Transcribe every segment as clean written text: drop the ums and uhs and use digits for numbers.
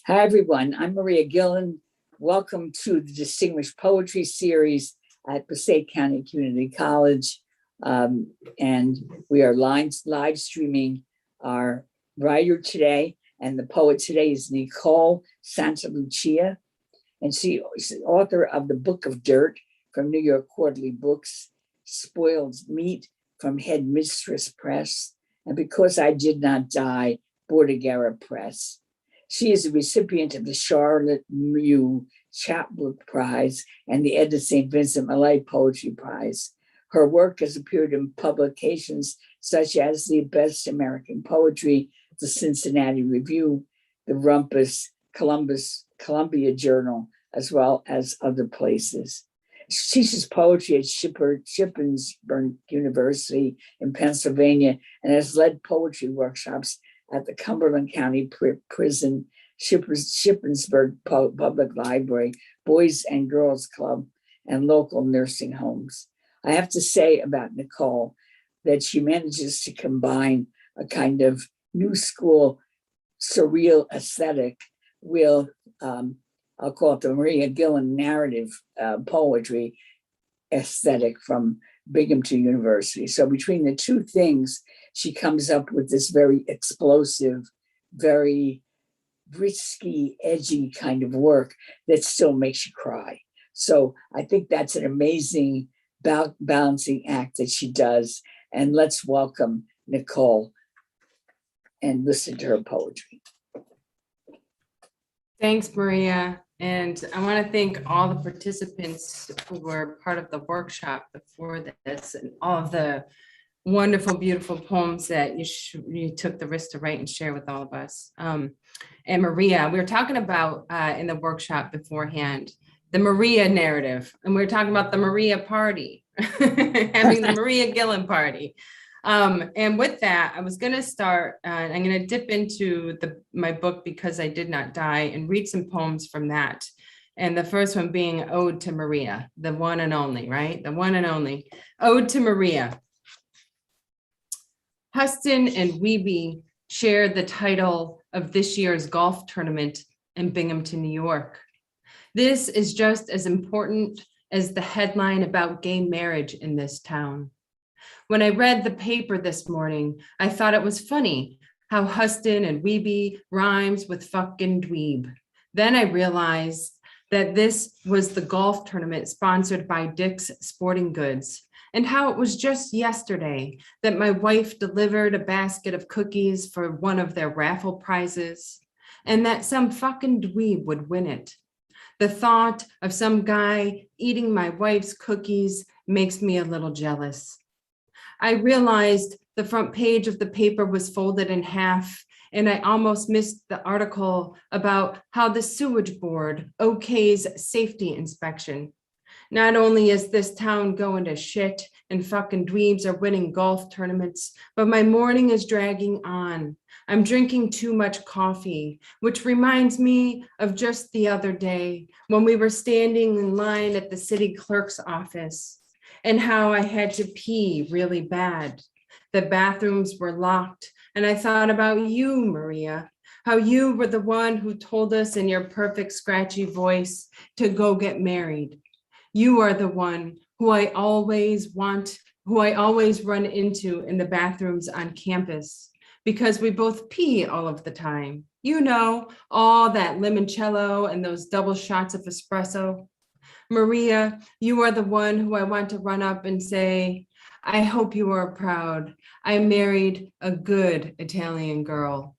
Hi, everyone. I'm Maria Gillen. Welcome to the Distinguished Poetry Series at Passaic County Community College. And we are live streaming our writer today. And the poet today is Nicole Santalucia. And she is the author of The Book of Dirt from New York Quarterly Books, Spoiled Meat from Head Mistress Press, and Because I Did Not Die, Bordighera Press. She is a recipient of the Charlotte Mew Chapbook Prize and the Edna St. Vincent Millay Poetry Prize. Her work has appeared in publications such as the Best American Poetry, the Cincinnati Review, the Rumpus, Columbia Journal, as well as other places. She teaches poetry at Shippensburg University in Pennsylvania and has led poetry workshops at the Cumberland County Prison, Shippensburg Public Library, Boys and Girls Club, and local nursing homes. I have to say about Nicole that she manages to combine a kind of new school surreal aesthetic with, I'll call it the Maria Gillen narrative poetry aesthetic from Binghamton University. So between the two things, she comes up with this very explosive, very risky, edgy kind of work that still makes you cry. So I think that's an amazing balancing act that she does. And let's welcome Nicole and listen to her poetry. Thanks, Maria. And I want to thank all the participants who were part of the workshop before this and all of the wonderful, beautiful poems that you took the risk to write and share with all of us. And Maria, we were talking about in the workshop beforehand, the Maria narrative, and we were talking about the Maria party, having the Maria Gillen party. And with that, I was going to start, I'm going to dip into my book, Because I Did Not Die, and read some poems from that. And the first one being Ode to Maria, the one and only, right? The one and only. Ode to Maria. Huston and Wiebe shared the title of this year's golf tournament in Binghamton, New York. This is just as important as the headline about gay marriage in this town. When I read the paper this morning, I thought it was funny how Huston and Wiebe rhymes with fucking dweeb. Then I realized that this was the golf tournament sponsored by Dick's Sporting Goods, and how it was just yesterday that my wife delivered a basket of cookies for one of their raffle prizes, and that some fucking dweeb would win it. The thought of some guy eating my wife's cookies makes me a little jealous. I realized the front page of the paper was folded in half, and I almost missed the article about how the sewage board okays safety inspection. Not only is this town going to shit and fucking dweebs are winning golf tournaments, but my morning is dragging on. I'm drinking too much coffee, which reminds me of just the other day when we were standing in line at the city clerk's office and how I had to pee really bad. The bathrooms were locked, and I thought about you, Maria, how you were the one who told us in your perfect scratchy voice to go get married. You are the one who I always run into in the bathrooms on campus, because we both pee all of the time. You know, all that limoncello and those double shots of espresso. Maria, you are the one who I want to run up and say, I hope you are proud. I married a good Italian girl.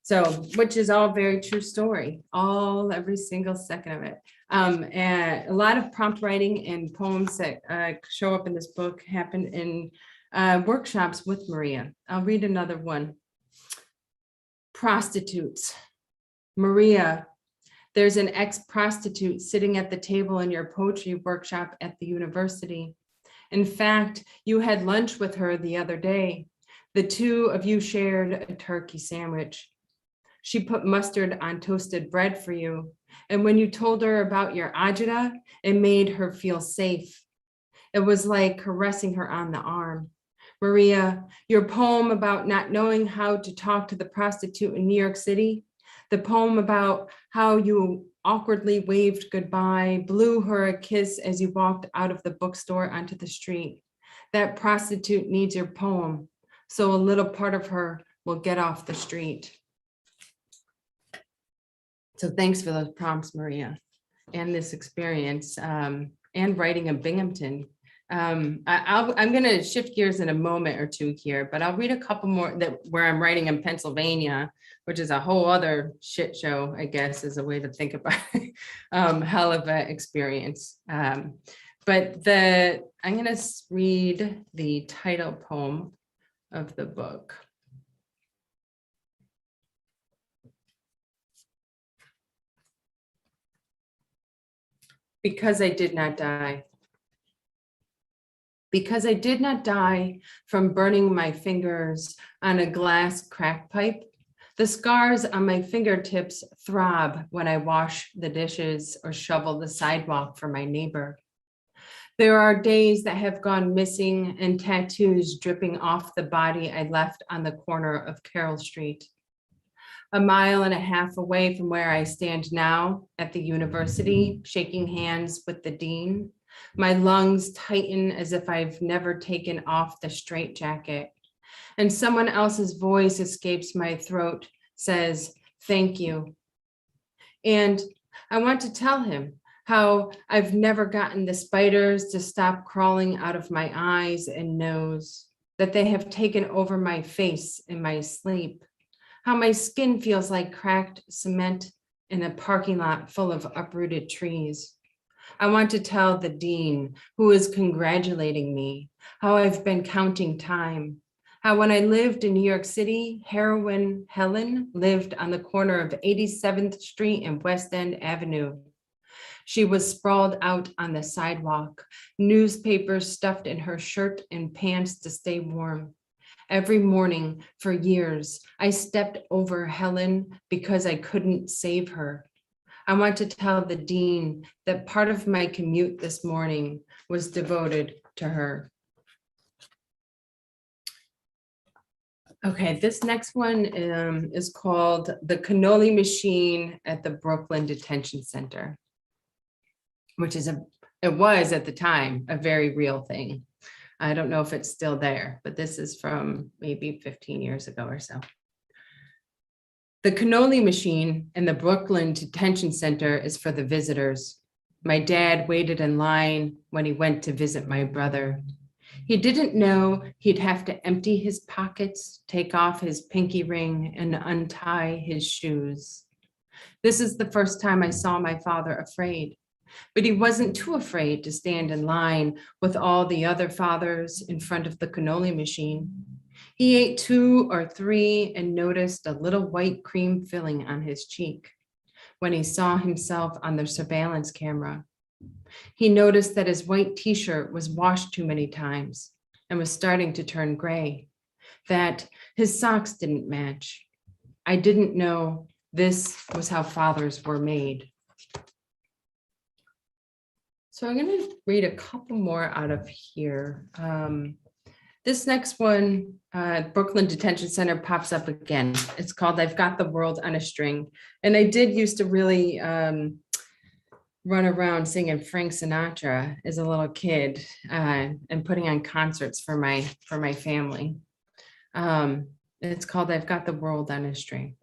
So, which is all very true story, every single second of it. And a lot of prompt writing and poems that show up in this book happen in workshops with Maria. I'll read another one. Prostitutes. Maria, there's an ex-prostitute sitting at the table in your poetry workshop at the university. In fact, you had lunch with her the other day. The two of you shared a turkey sandwich. She put mustard on toasted bread for you. And when you told her about your agita, it made her feel safe. It was like caressing her on the arm. Maria, your poem about not knowing how to talk to the prostitute in New York City, The poem about how you awkwardly waved goodbye, blew her a kiss as you walked out of the bookstore onto the street. That prostitute needs your poem, so a little part of her will get off the street. So thanks for those prompts, Maria, and this experience, and writing in Binghamton. I'm going to shift gears in a moment or two here, but I'll read a couple more where I'm writing in Pennsylvania, which is a whole other shit show, I guess, is a way to think about it. Hell of an experience. But I'm going to read the title poem of the book. Because I did not die. Because I did not die from burning my fingers on a glass crack pipe, the scars on my fingertips throb when I wash the dishes or shovel the sidewalk for my neighbor. There are days that have gone missing and tattoos dripping off the body I left on the corner of Carroll Street. A mile and a half away from where I stand now at the university, shaking hands with the dean, my lungs tighten as if I've never taken off the straitjacket, and someone else's voice escapes my throat, says, "Thank you." And I want to tell him how I've never gotten the spiders to stop crawling out of my eyes and nose, that they have taken over my face in my sleep, how my skin feels like cracked cement in a parking lot full of uprooted trees. I want to tell the dean who is congratulating me how I've been counting time, how when I lived in New York City, heroine Helen lived on the corner of 87th Street and West End Avenue. She was sprawled out on the sidewalk, newspapers stuffed in her shirt and pants to stay warm. Every morning for years, I stepped over Helen because I couldn't save her. I want to tell the dean that part of my commute this morning was devoted to her. Okay, this next one is called The Cannoli Machine at the Brooklyn Detention Center, which is it was at the time a very real thing. I don't know if it's still there, but this is from maybe 15 years ago or so. The Cannoli Machine in the Brooklyn Detention Center is for the visitors. My dad waited in line when he went to visit my brother. He didn't know he'd have to empty his pockets, take off his pinky ring, and untie his shoes. This is the first time I saw my father afraid, but he wasn't too afraid to stand in line with all the other fathers in front of the cannoli machine. He ate 2 or 3 and noticed a little white cream filling on his cheek when he saw himself on the surveillance camera. He noticed that his white t-shirt was washed too many times and was starting to turn gray, that his socks didn't match. I didn't know this was how fathers were made. So I'm going to read a couple more out of here. This next one, Brooklyn Detention Center, pops up again. It's called I've Got the World on a String. And I did used to really run around singing Frank Sinatra as a little kid and putting on concerts for my family. It's called I've Got the World on a String.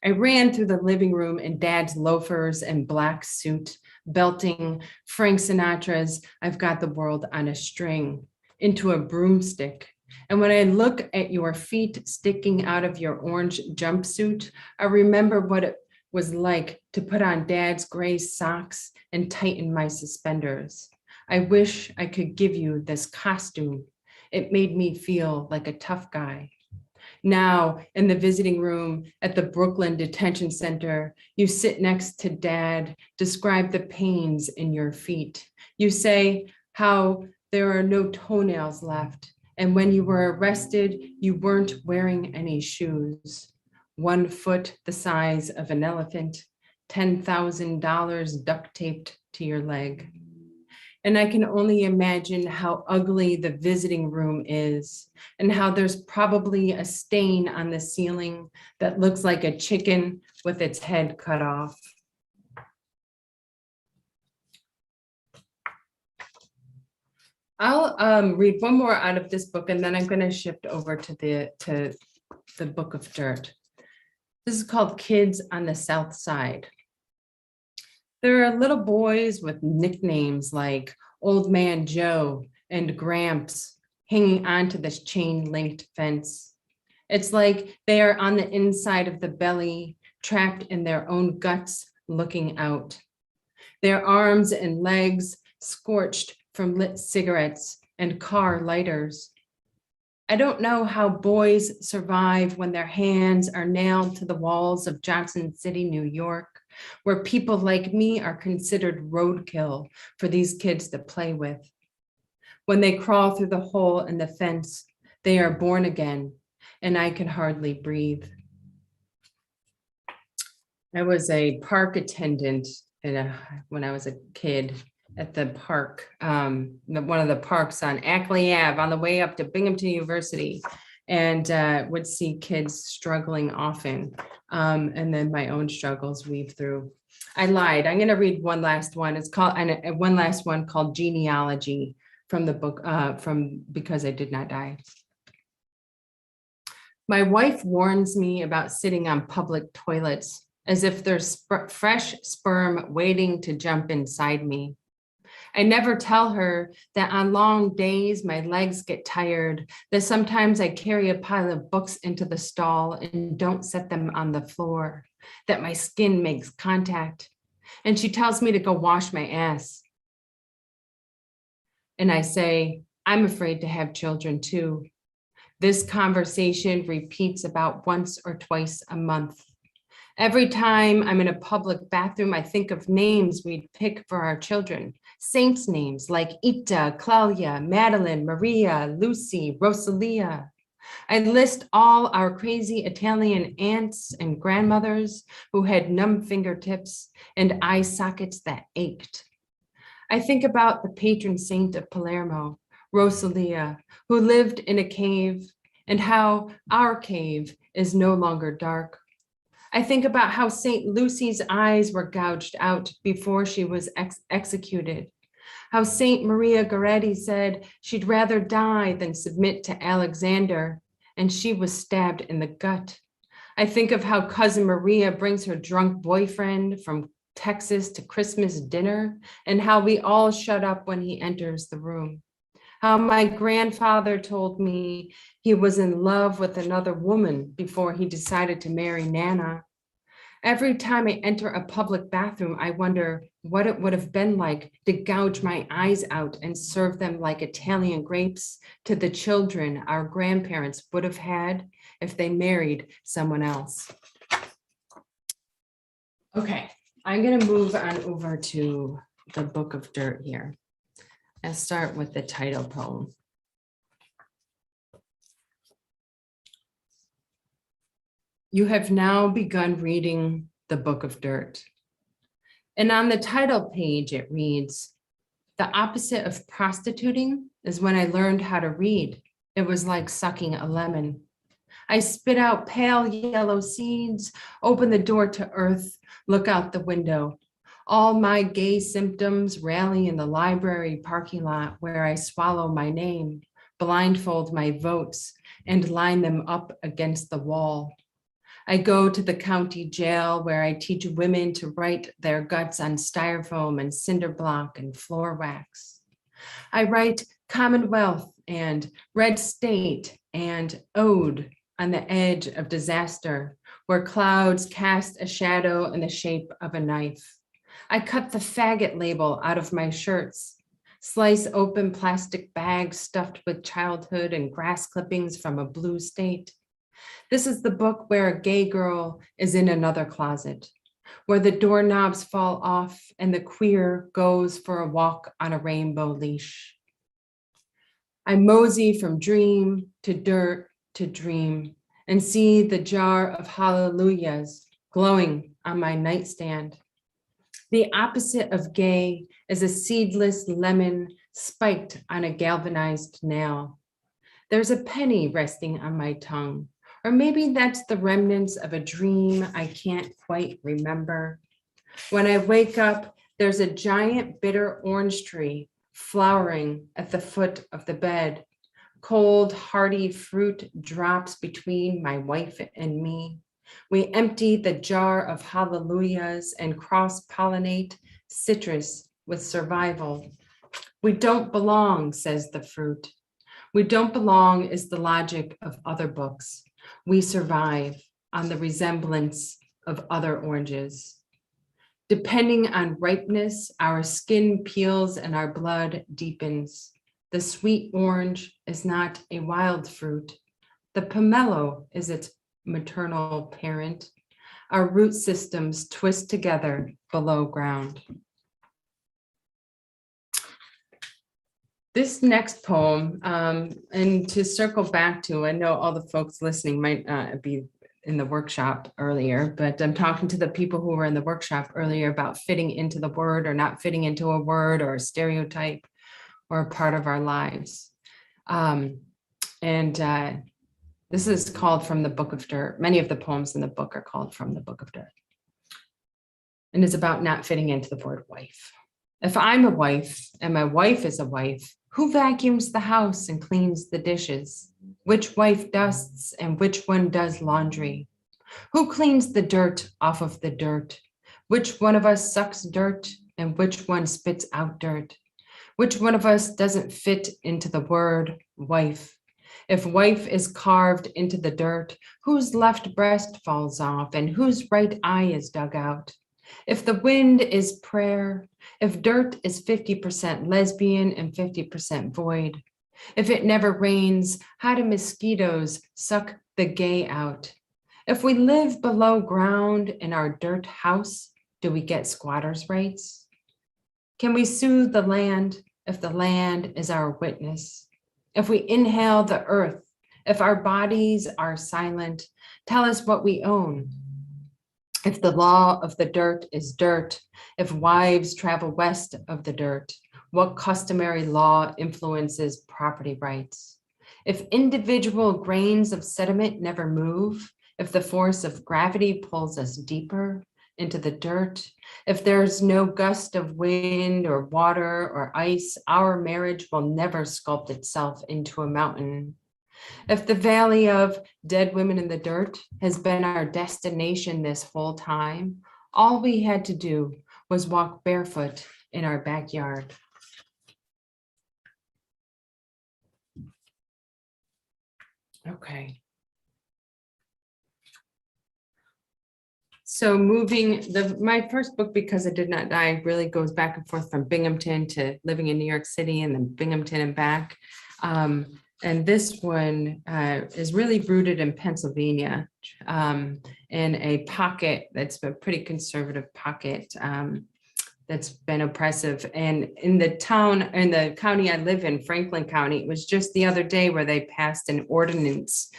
I ran through the living room in Dad's loafers and black suit, belting Frank Sinatra's I've Got the World on a String into a broomstick. And when I look at your feet sticking out of your orange jumpsuit, I remember what it was like to put on Dad's gray socks and tighten my suspenders. I wish I could give you this costume. It made me feel like a tough guy. Now, in the visiting room at the Brooklyn Detention Center, you sit next to Dad, describe the pains in your feet. You say how there are no toenails left, and when you were arrested, you weren't wearing any shoes. 1 foot the size of an elephant, $10,000 duct taped to your leg. And I can only imagine how ugly the visiting room is and how there's probably a stain on the ceiling that looks like a chicken with its head cut off. I'll read one more out of this book, and then I'm going to shift over to the Book of Dirt. This is called Kids on the South Side. There are little boys with nicknames like Old Man Joe and Gramps hanging onto this chain-linked fence. It's like they are on the inside of the belly, trapped in their own guts, looking out. Their arms and legs scorched from lit cigarettes and car lighters. I don't know how boys survive when their hands are nailed to the walls of Johnson City, New York, where people like me are considered roadkill for these kids to play with. When they crawl through the hole in the fence, they are born again, and I can hardly breathe. I was a park attendant when I was a kid at the park, one of the parks on Ackley Ave on the way up to Binghamton University, and would see kids struggling often. And then my own struggles weave through. I lied. I'm going to read one last one. It's called one last one called Genealogy from the book from Because I Did Not Die. My wife warns me about sitting on public toilets as if there's fresh sperm waiting to jump inside me. I never tell her that on long days my legs get tired, that sometimes I carry a pile of books into the stall and don't set them on the floor, that my skin makes contact. And she tells me to go wash my ass. And I say, I'm afraid to have children too. This conversation repeats about once or twice a month. Every time I'm in a public bathroom, I think of names we'd pick for our children. Saints' names like Ita, Claudia, Madeline, Maria, Lucy, Rosalia. I list all our crazy Italian aunts and grandmothers who had numb fingertips and eye sockets that ached. I think about the patron saint of Palermo, Rosalia, who lived in a cave, and how our cave is no longer dark. I think about how St. Lucy's eyes were gouged out before she was executed. How St. Maria Goretti said she'd rather die than submit to Alexander, and she was stabbed in the gut. I think of how Cousin Maria brings her drunk boyfriend from Texas to Christmas dinner, and how we all shut up when he enters the room. How my grandfather told me he was in love with another woman before he decided to marry Nana. Every time I enter a public bathroom, I wonder what it would have been like to gouge my eyes out and serve them like Italian grapes to the children our grandparents would have had if they married someone else. Okay, I'm going to move on over to the Book of Dirt here. I'll start with the title poem. You have now begun reading the Book of Dirt. And on the title page, it reads, the opposite of prostituting is when I learned how to read. It was like sucking a lemon. I spit out pale yellow seeds, open the door to earth, look out the window. All my gay symptoms rally in the library parking lot where I swallow my name, blindfold my votes, and line them up against the wall. I go to the county jail where I teach women to write their guts on styrofoam and cinder block and floor wax. I write Commonwealth and Red State and Ode on the edge of disaster, where clouds cast a shadow in the shape of a knife. I cut the faggot label out of my shirts, slice open plastic bags stuffed with childhood and grass clippings from a blue state. This is the book where a gay girl is in another closet, where the doorknobs fall off and the queer goes for a walk on a rainbow leash. I mosey from dream to dirt to dream and see the jar of hallelujahs glowing on my nightstand. The opposite of gay is a seedless lemon spiked on a galvanized nail. There's a penny resting on my tongue, or maybe that's the remnants of a dream I can't quite remember. When I wake up, there's a giant bitter orange tree flowering at the foot of the bed. Cold, hardy fruit drops between my wife and me. We empty the jar of hallelujahs and cross-pollinate citrus with survival. We don't belong, says the fruit. We don't belong is the logic of other books. We survive on the resemblance of other oranges. Depending on ripeness, our skin peels and our blood deepens. The sweet orange is not a wild fruit. The pomelo is its maternal parent. Our root systems twist together below ground. This next poem, and to circle back to, I know all the folks listening might be in the workshop earlier, but I'm talking to the people who were in the workshop earlier about fitting into the word or not fitting into a word or a stereotype or a part of our lives. This is called From the Book of Dirt. Many of the poems in the book are called From the Book of Dirt. And it's about not fitting into the word wife. If I'm a wife and my wife is a wife, who vacuums the house and cleans the dishes? Which wife dusts and which one does laundry? Who cleans the dirt off of the dirt? Which one of us sucks dirt and which one spits out dirt? Which one of us doesn't fit into the word wife? If wife is carved into the dirt, whose left breast falls off and whose right eye is dug out? If the wind is prayer, if dirt is 50% lesbian and 50% void, if it never rains, how do mosquitoes suck the gay out? If we live below ground in our dirt house, do we get squatters' rights? Can we sue the land if the land is our witness? If we inhale the earth, if our bodies are silent, tell us what we own. If the law of the dirt is dirt, if wives travel west of the dirt, what customary law influences property rights? If individual grains of sediment never move, if the force of gravity pulls us deeper into the dirt, if there's no gust of wind or water or ice, our marriage will never sculpt itself into a mountain. If the valley of dead women in the dirt has been our destination this whole time, all we had to do was walk barefoot in our backyard. Okay. So moving my first book, Because It Did Not Die, really goes back and forth from Binghamton to living in New York City and then Binghamton and back. And this one is really rooted in Pennsylvania, in a pocket that's a pretty conservative pocket that's been oppressive. And in the county I live in, Franklin County, it was just the other day where they passed an ordinance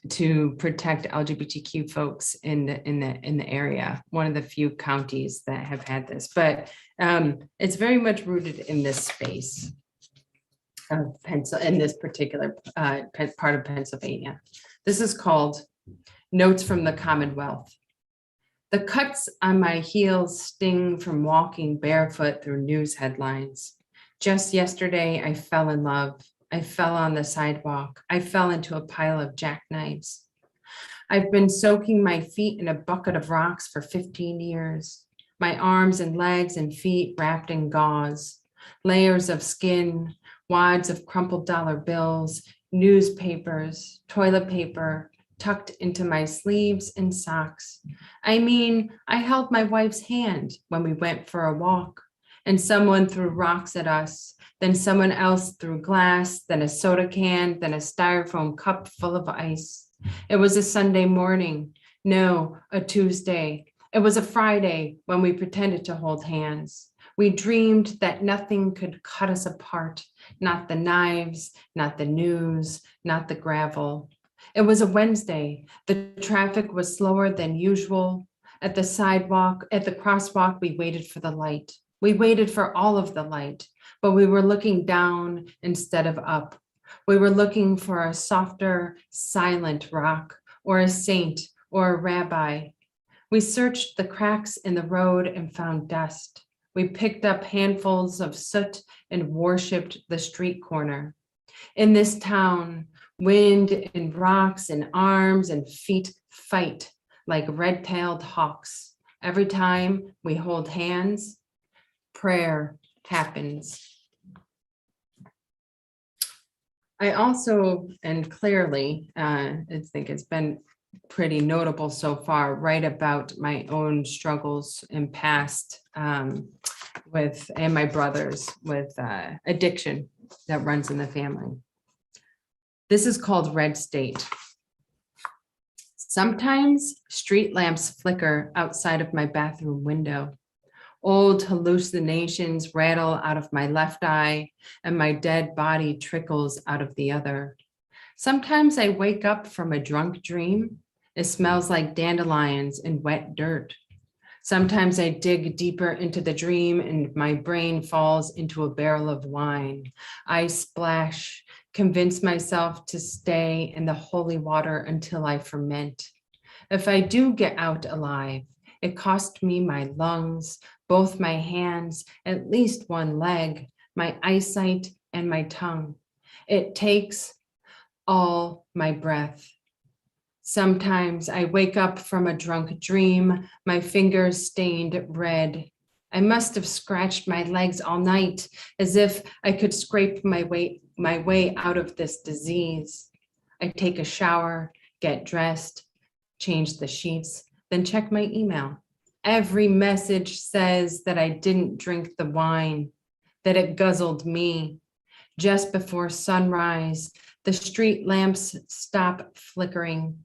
to protect LGBTQ folks in the area. One of the few counties that have had this, but it's very much rooted in this space of in this particular part of Pennsylvania. This is called Notes from the Commonwealth. The cuts on my heels sting from walking barefoot through news headlines. Just yesterday, I fell in love. I fell on the sidewalk. I fell into a pile of jackknives. I've been soaking my feet in a bucket of rocks for 15 years. My arms and legs and feet wrapped in gauze, layers of skin, wads of crumpled dollar bills, newspapers, toilet paper, tucked into my sleeves and socks. I mean, I held my wife's hand when we went for a walk, and someone threw rocks at us. Then someone else threw glass, then a soda can, then a styrofoam cup full of ice. It was a Sunday morning. No, a Tuesday. It was a Friday when we pretended to hold hands. We dreamed that nothing could cut us apart, not the knives, not the news, not the gravel. It was a Wednesday. The traffic was slower than usual. At the sidewalk, at the crosswalk, we waited for the light. We waited for all of the light, but we were looking down instead of up. We were looking for a softer, silent rock, or a saint, or a rabbi. We searched the cracks in the road and found dust. We picked up handfuls of soot and worshipped the street corner. In this town, wind and rocks and arms and feet fight like red-tailed hawks. Every time we hold hands, prayer happens. I also, and clearly, I think it's been pretty notable so far, write about my own struggles in past with, and my brothers with addiction that runs in the family. This is called Red State. Sometimes street lamps flicker outside of my bathroom window. Old hallucinations rattle out of my left eye and my dead body trickles out of the other. Sometimes I wake up from a drunk dream. It smells like dandelions and wet dirt. Sometimes I dig deeper into the dream and my brain falls into a barrel of wine. I splash, convince myself to stay in the holy water until I ferment. If I do get out alive, it cost me my lungs, both my hands, at least one leg, my eyesight, and my tongue. It takes all my breath. Sometimes I wake up from a drunk dream, my fingers stained red. I must have scratched my legs all night as if I could scrape my way out of this disease. I take a shower, get dressed, change the sheets, then check my email. Every message says that I didn't drink the wine, that it guzzled me. Just before sunrise, the street lamps stop flickering.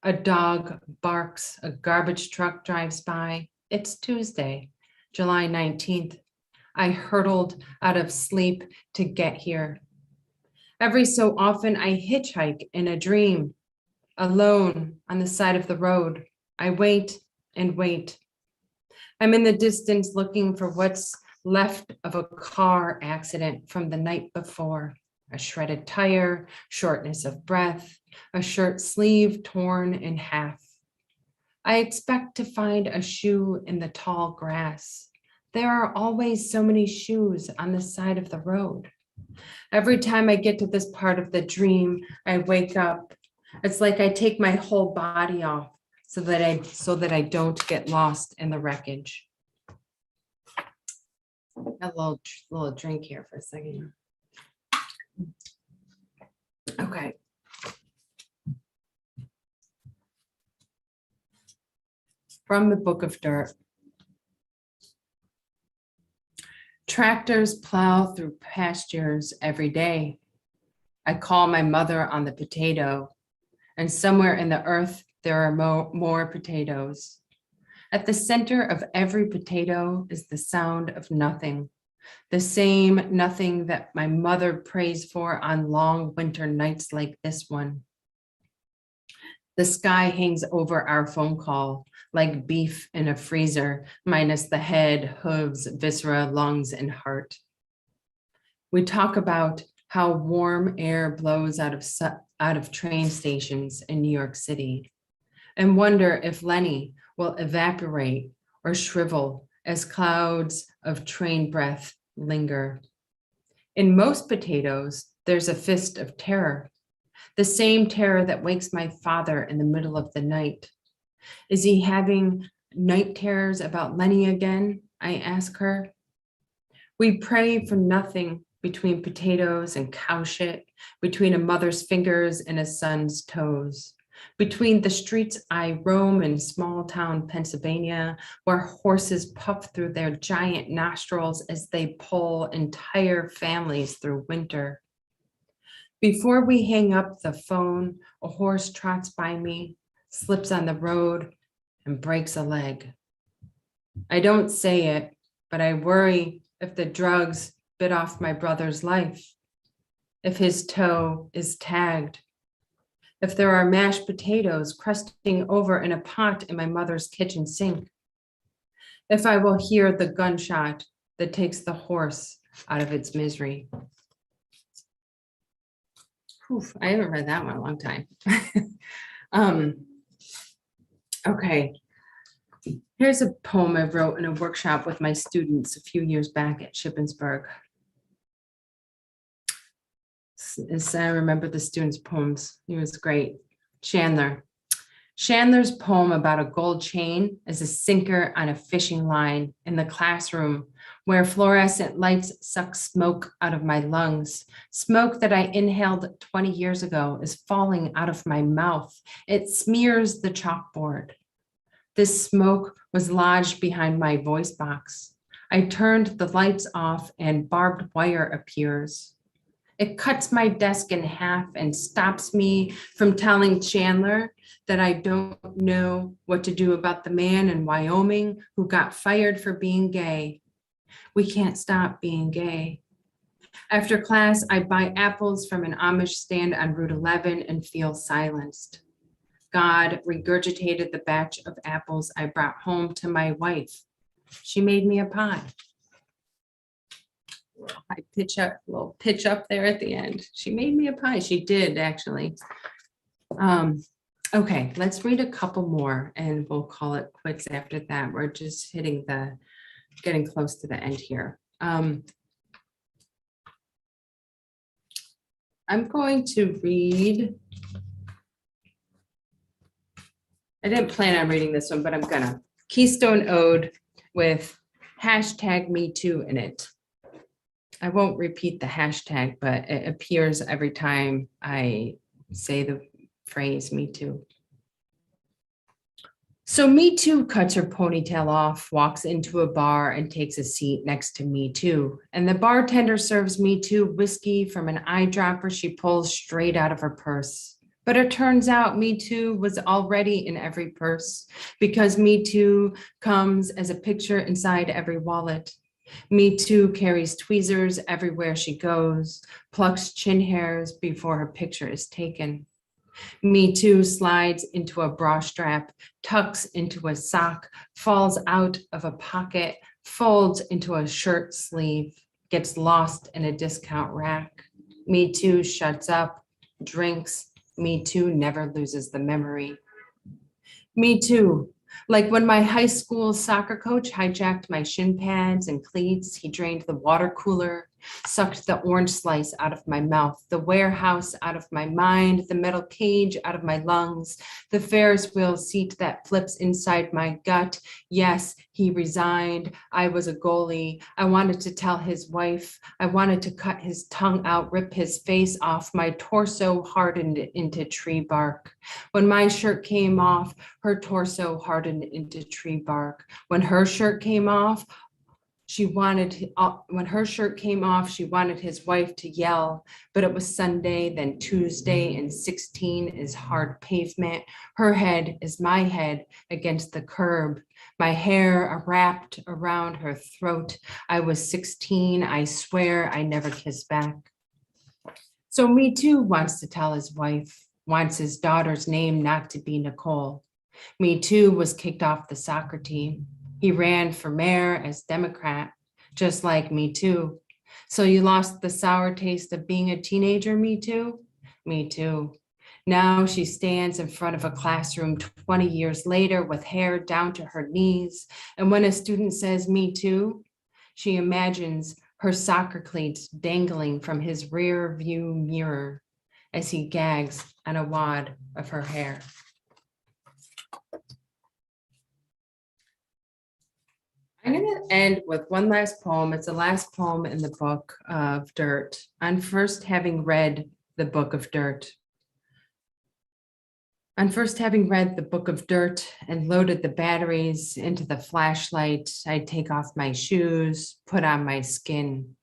A dog barks, a garbage truck drives by. It's Tuesday, July 19th. I hurtled out of sleep to get here. Every so often I hitchhike in a dream, alone on the side of the road. I wait and wait. I'm in the distance looking for what's left of a car accident from the night before. A shredded tire, shortness of breath, a shirt sleeve torn in half. I expect to find a shoe in the tall grass. There are always so many shoes on the side of the road. Every time I get to this part of the dream, I wake up. It's like I take my whole body off so that I don't get lost in the wreckage. A little drink here for a second. Okay. From the Book of Dirt. Tractors plow through pastures every day. I call my mother on the potato, and somewhere in the earth there are more potatoes. At the center of every potato is the sound of nothing, the same nothing that my mother prays for on long winter nights like this one. The sky hangs over our phone call like beef in a freezer, minus the head, hooves, viscera, lungs, and heart. We talk about how warm air blows out of train stations in New York City and wonder if Lenny will evaporate or shrivel as clouds of train breath linger. In most potatoes, there's a fist of terror, the same terror that wakes my father in the middle of the night. Is he having night terrors about Lenny again? I ask her. We pray for nothing between potatoes and cow shit, between a mother's fingers and a son's toes. Between the streets I roam in small town Pennsylvania, where horses puff through their giant nostrils as they pull entire families through winter. Before we hang up the phone, a horse trots by me, slips on the road, and breaks a leg. I don't say it, but I worry if the drugs bit off my brother's life, if his toe is tagged, if there are mashed potatoes crusting over in a pot in my mother's kitchen sink, if I will hear the gunshot that takes the horse out of its misery. Oof, I haven't read that one in a long time. Okay, here's a poem I wrote in a workshop with my students a few years back at Shippensburg. I remember the student's poems. He was great. Chandler. Chandler's poem about a gold chain is a sinker on a fishing line in the classroom where fluorescent lights suck smoke out of my lungs. Smoke that I inhaled 20 years ago is falling out of my mouth. It smears the chalkboard. This smoke was lodged behind my voice box. I turned the lights off and barbed wire appears. It cuts my desk in half and stops me from telling Chandler that I don't know what to do about the man in Wyoming who got fired for being gay. We can't stop being gay. After class, I buy apples from an Amish stand on Route 11 and feel silenced. God regurgitated the batch of apples I brought home to my wife. She made me a pie. I pitch up, a little pitch up there at the end. She made me a pie. She did, actually. Okay, let's read a couple more and we'll call it quits after that. We're just getting close to the end here. I'm going to read, I didn't plan on reading this one, but I'm gonna. Keystone Ode with #MeToo in it. I won't repeat the hashtag, but it appears every time I say the phrase Me Too. So Me Too cuts her ponytail off, walks into a bar and takes a seat next to Me Too. And the bartender serves Me Too whiskey from an eyedropper she pulls straight out of her purse. But it turns out Me Too was already in every purse because Me Too comes as a picture inside every wallet. Me Too carries tweezers everywhere she goes, plucks chin hairs before her picture is taken. Me Too slides into a bra strap, tucks into a sock, falls out of a pocket, folds into a shirt sleeve, gets lost in a discount rack. Me Too shuts up, drinks. Me Too never loses the memory. Me Too. Like when my high school soccer coach hijacked my shin pads and cleats, he drained the water cooler, sucked the orange slice out of my mouth, the warehouse out of my mind, the metal cage out of my lungs, the Ferris wheel seat that flips inside my gut. Yes, he resigned. I was a goalie. I wanted to tell his wife. I wanted to cut his tongue out, rip his face off. My torso hardened into tree bark. When my shirt came off, her torso hardened into tree bark. When her shirt came off, she wanted his wife to yell, but it was Sunday, then Tuesday, and 16 is hard pavement. Her head is my head against the curb. My hair wrapped around her throat. I was 16. I swear I never kissed back. So Me Too wants to tell his wife, wants his daughter's name not to be Nicole. Me Too was kicked off the soccer team. He ran for mayor as Democrat, just like Me Too. So you lost the sour taste of being a teenager, Me Too? Me Too. Now she stands in front of a classroom 20 years later with hair down to her knees. And when a student says Me Too, she imagines her soccer cleats dangling from his rear view mirror as he gags on a wad of her hair. I'm going to end with one last poem. It's the last poem in the book of Dirt. On first having read the book of Dirt. On first having read the book of Dirt and loaded the batteries into the flashlight, I take off my shoes, put on my skin.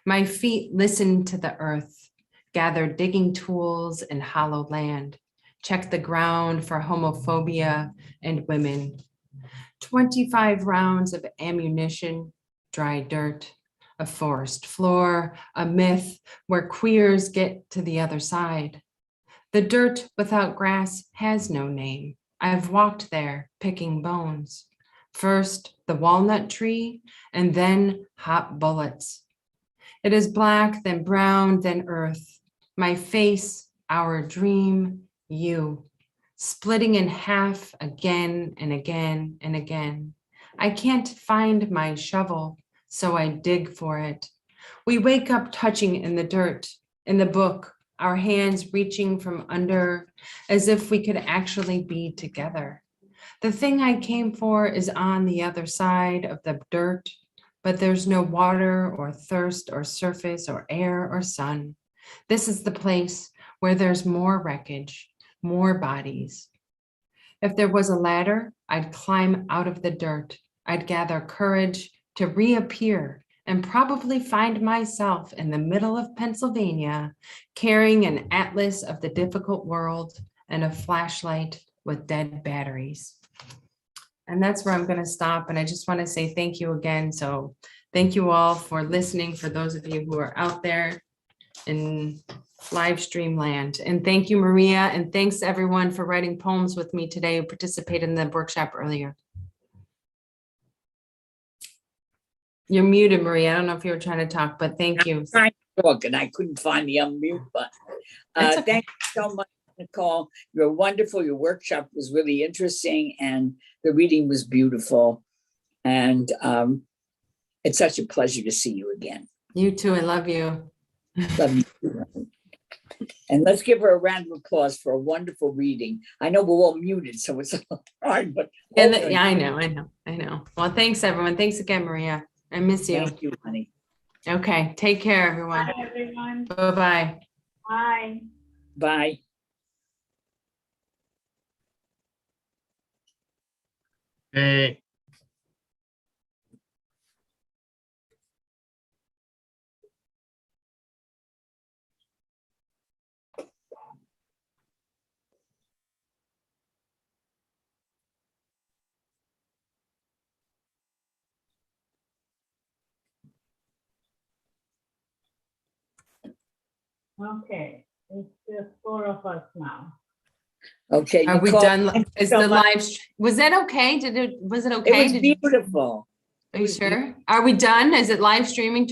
My feet listen to the earth, gather digging tools in hollow land, check the ground for homophobia and women. 25 rounds of ammunition, dry dirt, a forest floor, a myth where queers get to the other side. The dirt without grass has no name. I've walked there picking bones. First the walnut tree and then hot bullets. It is black, then brown, then earth. My face, our dream, you, splitting in half again and again and again. I can't find my shovel, so I dig for it. We wake up touching in the dirt, in the book, our hands reaching from under as if we could actually be together. The thing I came for is on the other side of the dirt, but there's no water or thirst or surface or air or sun. This is the place where there's more wreckage, more bodies. If there was a ladder, I'd climb out of the dirt. I'd gather courage to reappear and probably find myself in the middle of Pennsylvania, carrying an atlas of the difficult world and a flashlight with dead batteries. And that's where I'm going to stop. And I just want to say thank you again. So thank you all for listening, for those of you who are out there in live stream land. And thank you, Maria. And thanks everyone for writing poems with me today who participated in the workshop earlier. You're muted, Maria. I don't know if you were trying to talk, but thank you. Trying to talk and I couldn't find the unmute button. That's okay. Thank you so much, Nicole. You're wonderful. Your workshop was really interesting and the reading was beautiful. And it's such a pleasure to see you again. You too. I love you. Love you. And let's give her a round of applause for a wonderful reading. I know we're all muted, so it's a little hard, but Yeah, I know. Well, thanks everyone. Thanks again, Maria. I miss you. Thank you, honey. Okay. Take care, everyone. Bye, everyone. Bye-bye. Bye. Bye. Hey. Okay, it's just 4 of us now. Okay. Are we Nicole, done? thank you Is so the much. live, was that okay? Was it It okay? was beautiful. Are you sure? Are we done? Is it live streaming?